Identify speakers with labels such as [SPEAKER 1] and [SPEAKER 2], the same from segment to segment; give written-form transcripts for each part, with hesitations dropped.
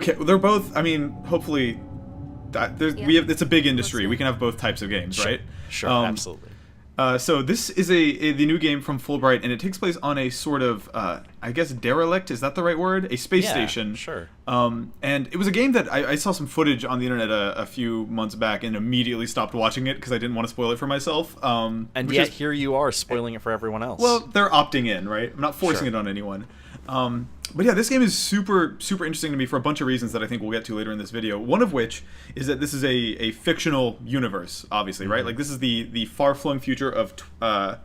[SPEAKER 1] Okay, they're both. I mean, hopefully, we have. It's a big industry. We can have both types of games,
[SPEAKER 2] Sure.
[SPEAKER 1] right?
[SPEAKER 2] Sure, absolutely.
[SPEAKER 1] So this is the new game from Fulbright, and it takes place on a sort of, I guess, derelict, is that the right word? A space station.
[SPEAKER 2] Sure.
[SPEAKER 1] And it was a game that I saw some footage on the internet a few months back and immediately stopped watching it because I didn't want to spoil it for myself.
[SPEAKER 2] And yet here you are spoiling it for everyone else.
[SPEAKER 1] Well, they're opting in, right? I'm not forcing it on anyone. But yeah, this game is super, super interesting to me for a bunch of reasons that I think we'll get to later in this video. One of which is that this is a fictional universe, obviously, right? Like, this is the far-flung future of the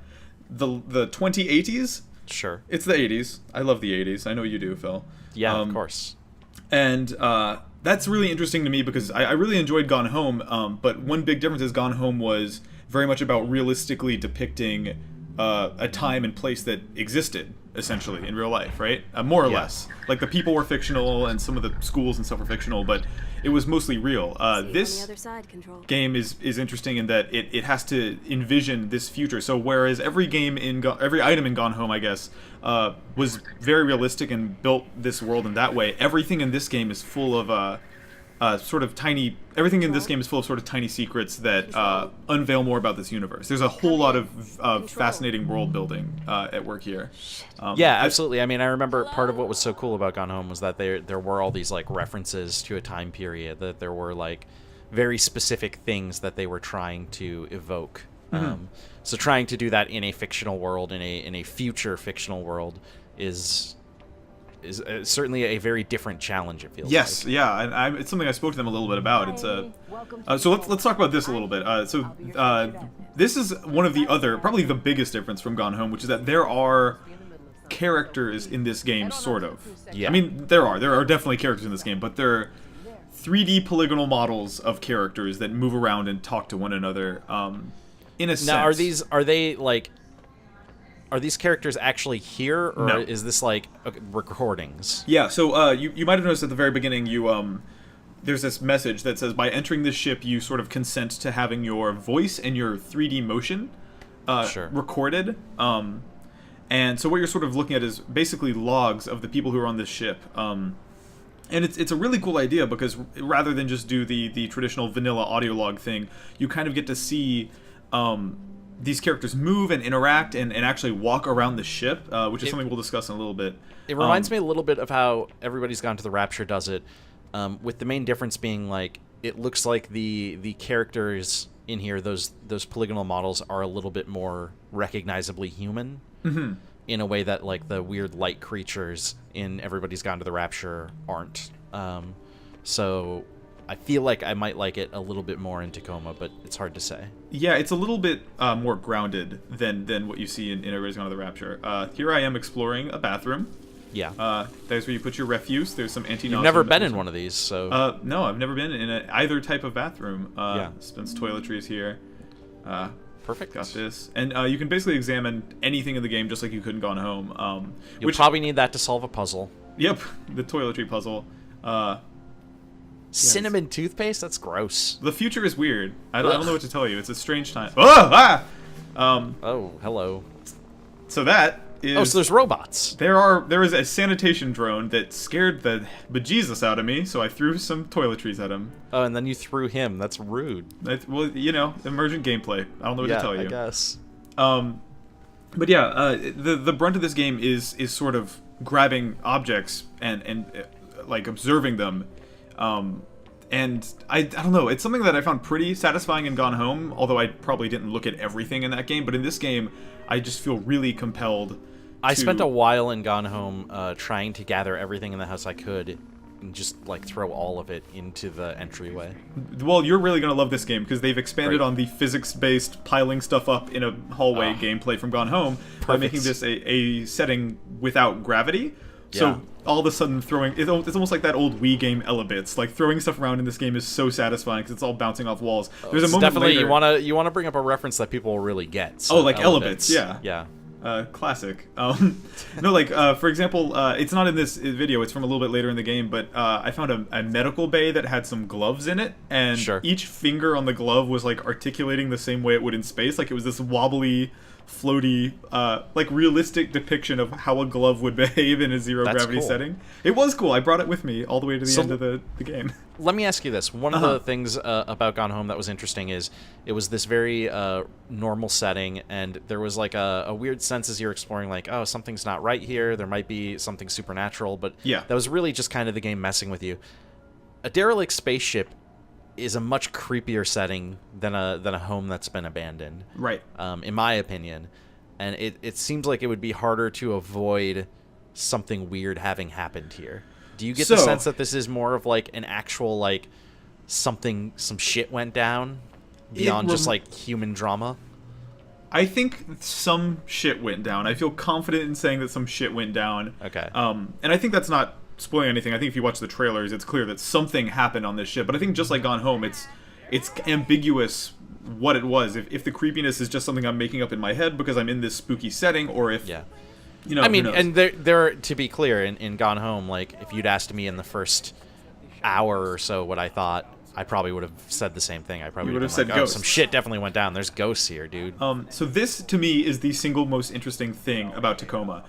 [SPEAKER 1] 2080s.
[SPEAKER 2] Sure.
[SPEAKER 1] It's the 80s. I love the 80s. I know you do, Phil.
[SPEAKER 2] Yeah, of course.
[SPEAKER 1] And that's really interesting to me because I really enjoyed Gone Home, but one big difference is Gone Home was very much about realistically depicting a time and place that existed, essentially, in real life, right? More or less. Like, the people were fictional, and some of the schools and stuff were fictional, but it was mostly real. This game is interesting in that it has to envision this future. So whereas every item in Gone Home, I guess, was very realistic and built this world in that way, everything in this game is full of everything in this game is full of sort of tiny secrets that unveil more about this universe. There's a whole lot of fascinating world building at work here.
[SPEAKER 2] Yeah, absolutely. I mean, I remember part of what was so cool about Gone Home was that there were all these like references to a time period, that there were like very specific things that they were trying to evoke. So trying to do that in a fictional world, in a future fictional world, is certainly a very different challenge, it feels
[SPEAKER 1] yes,
[SPEAKER 2] like.
[SPEAKER 1] yeah, and it's something I spoke to them a little bit about. It's so let's talk about this a little bit. This is one of the other, probably the biggest difference from Gone Home, which is that there are characters in this game, sort of.
[SPEAKER 2] Yeah.
[SPEAKER 1] I mean, there are definitely characters in this game, but they're 3D polygonal models of characters that move around and talk to one another. In a sense.
[SPEAKER 2] Now, are these characters actually here, or
[SPEAKER 1] No.
[SPEAKER 2] is this like recordings?
[SPEAKER 1] Yeah, so you might have noticed at the very beginning, there's this message that says, by entering this ship, you sort of consent to having your voice and your 3D motion recorded. And so what you're sort of looking at is basically logs of the people who are on this ship. And it's a really cool idea because rather than just do the traditional vanilla audio log thing, you kind of get to see these characters move and interact and actually walk around the ship, which is something we'll discuss in a little bit.
[SPEAKER 2] It reminds me a little bit of how Everybody's Gone to the Rapture does it, with the main difference being like it looks like the characters in here, those polygonal models, are a little bit more recognizably human, in a way that like the weird light creatures in Everybody's Gone to the Rapture aren't. So I feel like I might like it a little bit more in Tacoma, but it's hard to say.
[SPEAKER 1] Yeah, it's a little bit more grounded than what you see in Everybody's Gone to the Rapture. Here I am exploring a bathroom.
[SPEAKER 2] Yeah.
[SPEAKER 1] There's where you put your refuse. There's some anti-nausea.
[SPEAKER 2] You've never been in one of these, so...
[SPEAKER 1] No, I've never been in either type of bathroom.
[SPEAKER 2] Yeah.
[SPEAKER 1] Spence toiletries here.
[SPEAKER 2] Perfect.
[SPEAKER 1] Got this. And you can basically examine anything in the game just like you could in Gone Home.
[SPEAKER 2] You'll probably need that to solve a puzzle.
[SPEAKER 1] Yep, the toiletry puzzle.
[SPEAKER 2] Cinnamon toothpaste? That's gross.
[SPEAKER 1] The future is weird. I don't know what to tell you. It's a strange time. Oh,
[SPEAKER 2] oh, hello.
[SPEAKER 1] So that is...
[SPEAKER 2] Oh, so there's robots.
[SPEAKER 1] There is a sanitation drone that scared the bejesus out of me, so I threw some toiletries at him.
[SPEAKER 2] Oh, and then you threw him. That's rude.
[SPEAKER 1] Well, you know, emergent gameplay. I don't know what to tell you.
[SPEAKER 2] I guess.
[SPEAKER 1] But yeah, the brunt of this game is sort of grabbing objects and like observing them. And I don't know, it's something that I found pretty satisfying in Gone Home, although I probably didn't look at everything in that game, but in this game, I just feel really compelled.
[SPEAKER 2] I spent a while in Gone Home trying to gather everything in the house I could and just like throw all of it into the entryway.
[SPEAKER 1] Well, you're really going to love this game because they've expanded on the physics-based piling stuff up in a hallway gameplay from Gone Home by making this a setting without gravity. So all of a sudden it's almost like that old Wii game Elebits. Like throwing stuff around in this game is so satisfying because it's all bouncing off walls. There's a moment
[SPEAKER 2] definitely
[SPEAKER 1] later,
[SPEAKER 2] you want to bring up a reference that people will really get. So
[SPEAKER 1] like Elebits, yeah.
[SPEAKER 2] Yeah.
[SPEAKER 1] Classic. No, like for example, it's not in this video. It's from a little bit later in the game, but I found a medical bay that had some gloves in it, and each finger on the glove was like articulating the same way it would in space. Like it was this wobbly floaty, like realistic depiction of how a glove would behave in a zero
[SPEAKER 2] That's
[SPEAKER 1] gravity
[SPEAKER 2] cool.
[SPEAKER 1] setting. It was cool. I brought it with me all the way to the end of the game.
[SPEAKER 2] Let me ask you this. One of the things about Gone Home that was interesting is it was this very normal setting, and there was like a weird sense as you're exploring, like, oh, something's not right here. There might be something supernatural, but
[SPEAKER 1] Yeah.
[SPEAKER 2] that was really just kind of the game messing with you. A derelict spaceship is a much creepier setting than a home that's been abandoned.
[SPEAKER 1] Right.
[SPEAKER 2] In my opinion. And it seems like it would be harder to avoid something weird having happened here. Do you get the sense that this is more of like an actual, like, some shit went down beyond just like human drama?
[SPEAKER 1] I think some shit went down. I feel confident in saying that some shit went down.
[SPEAKER 2] Okay.
[SPEAKER 1] And I think that's not spoiling anything. I think if you watch the trailers, it's clear that something happened on this ship. But I think just like Gone Home, it's ambiguous what it was. If the creepiness is just something I'm making up in my head because I'm in this spooky setting, or if you know,
[SPEAKER 2] I mean,
[SPEAKER 1] who knows?
[SPEAKER 2] and there to be clear, in Gone Home, like, if you'd asked me in the first hour or so what I thought, I probably would have said the same thing. I probably would have
[SPEAKER 1] said
[SPEAKER 2] like, oh,
[SPEAKER 1] ghosts.
[SPEAKER 2] some shit definitely went down. There's ghosts here, dude.
[SPEAKER 1] So this, to me, is the single most interesting thing about Tacoma.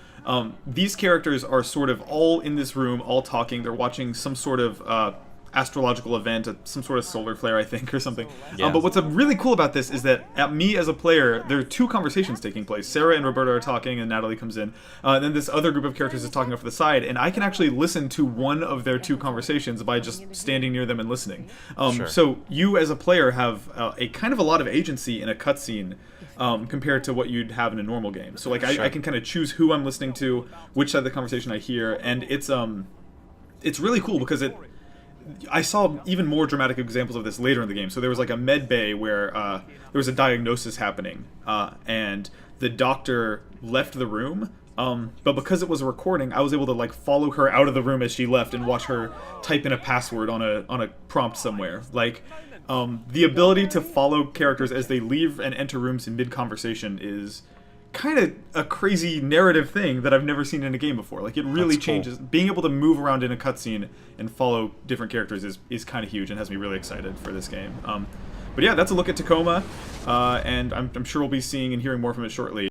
[SPEAKER 1] These characters are sort of all in this room, all talking. They're watching some sort of astrological event, some sort of solar flare, I think, or something.
[SPEAKER 2] Yeah.
[SPEAKER 1] But what's really cool about this is that at me as a player, there are two conversations taking place. Sarah and Roberta are talking, and Natalie comes in. And then this other group of characters is talking off to the side, and I can actually listen to one of their two conversations by just standing near them and listening.
[SPEAKER 2] Sure.
[SPEAKER 1] So you, as a player, have a kind of a lot of agency in a cutscene. Compared to what you'd have in a normal game. So like
[SPEAKER 2] Sure.
[SPEAKER 1] I can kind of choose who I'm listening to, which side of the conversation I hear, and it's really cool because I saw even more dramatic examples of this later in the game. So there was like a med bay where there was a diagnosis happening, and the doctor left the room. But because it was a recording, I was able to like follow her out of the room as she left and watch her type in a password on a prompt somewhere. Like the ability to follow characters as they leave and enter rooms in mid-conversation is kind of a crazy narrative thing that I've never seen in a game before. Like, it really
[SPEAKER 2] That's cool.
[SPEAKER 1] changes. Being able to move around in a cutscene and follow different characters is kind of huge and has me really excited for this game. But yeah, that's a look at Tacoma, and I'm sure we'll be seeing and hearing more from it shortly.